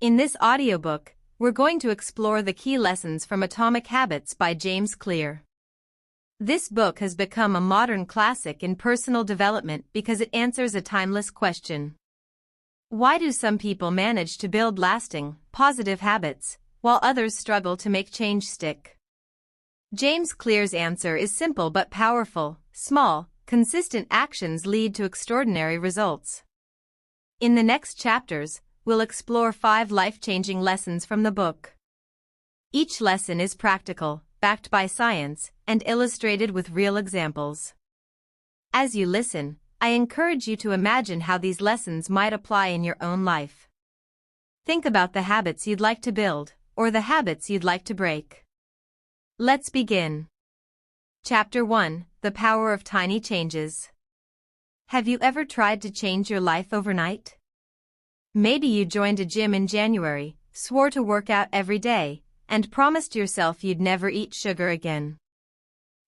In this audiobook, we're going to explore the key lessons from Atomic Habits by James Clear. This book has become a modern classic in personal development because it answers a timeless question. Why do some people manage to build lasting, positive habits, while others struggle to make change stick? James Clear's answer is simple but powerful. Small, consistent actions lead to extraordinary results. In the next chapters, we'll explore 5 life-changing lessons from the book. Each lesson is practical, backed by science, and illustrated with real examples. As you listen, I encourage you to imagine how these lessons might apply in your own life. Think about the habits you'd like to build, or the habits you'd like to break. Let's begin. Chapter 1: The Power of Tiny Changes. Have you ever tried to change your life overnight? Maybe you joined a gym in January, swore to work out every day, and promised yourself you'd never eat sugar again.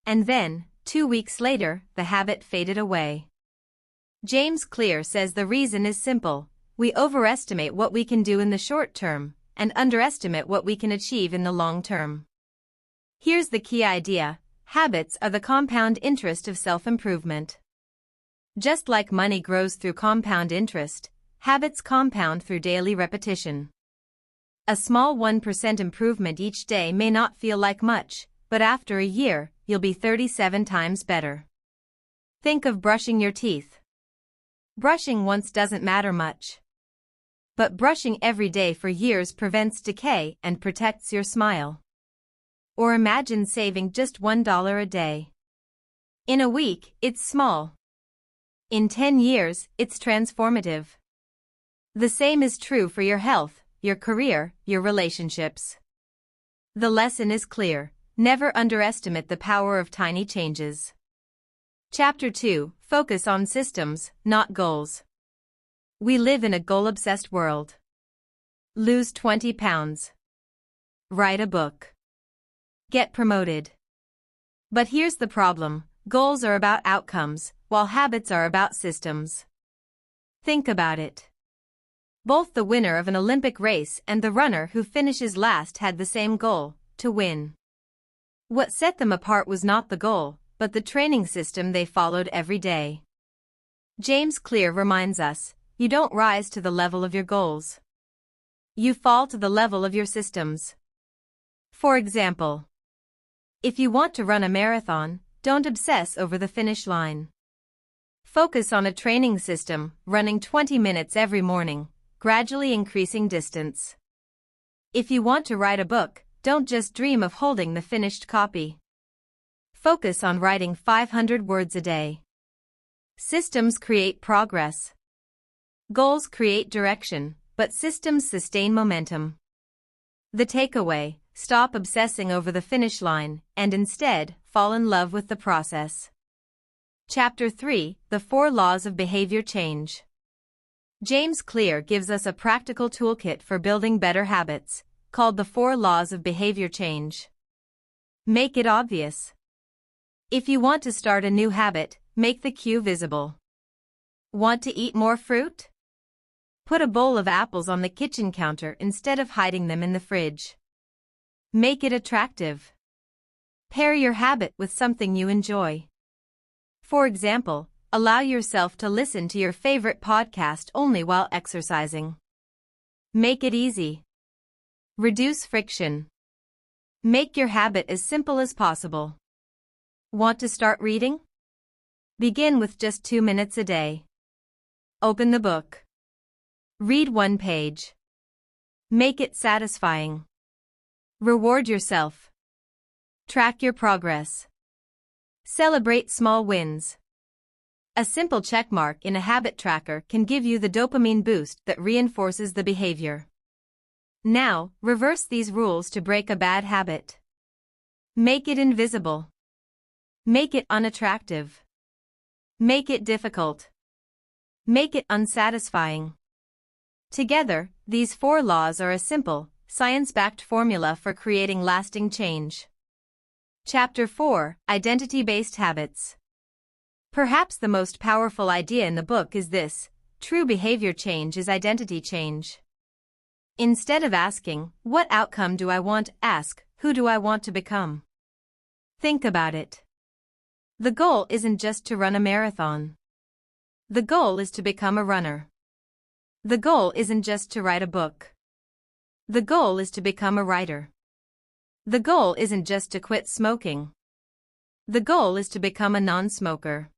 And then, 2 weeks later, the habit faded away. James Clear says the reason is simple: we overestimate what we can do in the short term, and underestimate what we can achieve in the long term. Here's the key idea: habits are the compound interest of self-improvement. Just like money grows through compound interest, habits compound through daily repetition. A small 1% improvement each day may not feel like much, but after a year, you'll be 37 times better. Think of brushing your teeth. Brushing once doesn't matter much. But brushing every day for years prevents decay and protects your smile. Or imagine saving just $1 a day. In a week, it's small. In 10 years, it's transformative. The same is true for your health, your career, your relationships. The lesson is clear: never underestimate the power of tiny changes. Chapter 2: Focus on systems, not goals. We live in a goal-obsessed world. Lose 20 pounds. Write a book. Get promoted. But here's the problem: goals are about outcomes, while habits are about systems. Think about it. Both the winner of an Olympic race and the runner who finishes last had the same goal: to win. What set them apart was not the goal, but the training system they followed every day. James Clear reminds us, you don't rise to the level of your goals. You fall to the level of your systems. For example, if you want to run a marathon, don't obsess over the finish line. Focus on a training system, running 20 minutes every morning, gradually increasing distance. If you want to write a book, don't just dream of holding the finished copy. Focus on writing 500 words a day. Systems create progress. Goals create direction, but systems sustain momentum. The takeaway: stop obsessing over the finish line, and instead, fall in love with the process. Chapter 3: The 4 Laws of Behavior Change. James Clear gives us a practical toolkit for building better habits, called the 4 Laws of Behavior Change. Make it obvious. If you want to start a new habit, make the cue visible. Want to eat more fruit? Put a bowl of apples on the kitchen counter instead of hiding them in the fridge. Make it attractive. Pair your habit with something you enjoy. For example, allow yourself to listen to your favorite podcast only while exercising. Make it easy. Reduce friction. Make your habit as simple as possible. Want to start reading? Begin with just 2 minutes a day. Open the book. Read 1 page. Make it satisfying. Reward yourself. Track your progress. Celebrate small wins. A simple checkmark in a habit tracker can give you the dopamine boost that reinforces the behavior. Now, reverse these rules to break a bad habit. Make it invisible. Make it unattractive. Make it difficult. Make it unsatisfying. Together, these 4 laws are a simple, science-backed formula for creating lasting change. Chapter 4: Identity-Based Habits. Perhaps the most powerful idea in the book is this: true behavior change is identity change. Instead of asking, what outcome do I want, ask, who do I want to become? Think about it. The goal isn't just to run a marathon. The goal is to become a runner. The goal isn't just to write a book. The goal is to become a writer. The goal isn't just to quit smoking. The goal is to become a non-smoker.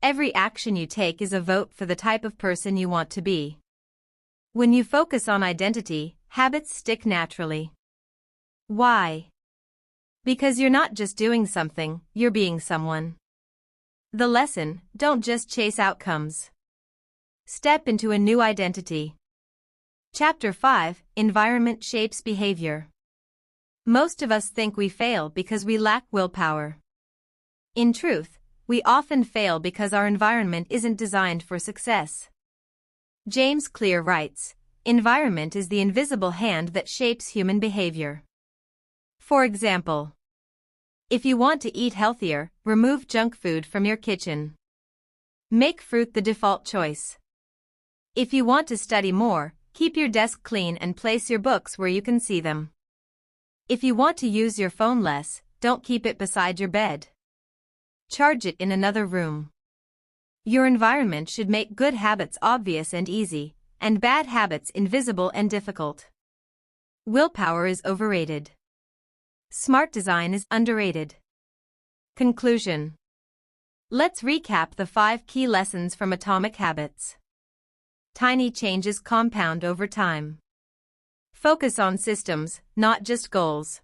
Every action you take is a vote for the type of person you want to be. When you focus on identity, habits stick naturally. Why? Because you're not just doing something, you're being someone. The lesson: don't just chase outcomes. Step into a new identity. Chapter 5: Environment Shapes Behavior. Most of us think we fail because we lack willpower. In truth, we often fail because our environment isn't designed for success. James Clear writes, "Environment is the invisible hand that shapes human behavior." For example, if you want to eat healthier, remove junk food from your kitchen. Make fruit the default choice. If you want to study more, keep your desk clean and place your books where you can see them. If you want to use your phone less, don't keep it beside your bed. Charge it in another room. Your environment should make good habits obvious and easy, and bad habits invisible and difficult. Willpower is overrated. Smart design is underrated. Conclusion. Let's recap the 5 key lessons from Atomic Habits. Tiny changes compound over time. Focus on systems, not just goals.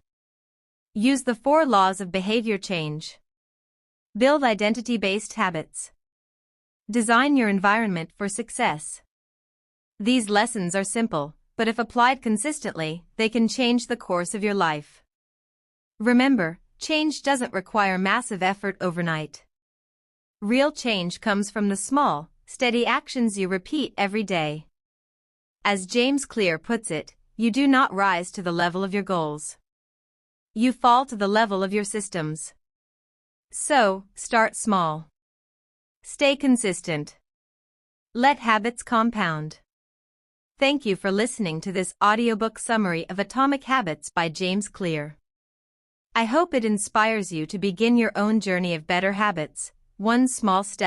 Use the 4 laws of behavior change. Build identity-based habits. Design your environment for success. These lessons are simple, but if applied consistently, they can change the course of your life. Remember, change doesn't require massive effort overnight. Real change comes from the small, steady actions you repeat every day. As James Clear puts it, you do not rise to the level of your goals. You fall to the level of your systems. So, start small. Stay consistent. Let habits compound. Thank you for listening to this audiobook summary of Atomic Habits by James Clear. I hope it inspires you to begin your own journey of better habits, one small step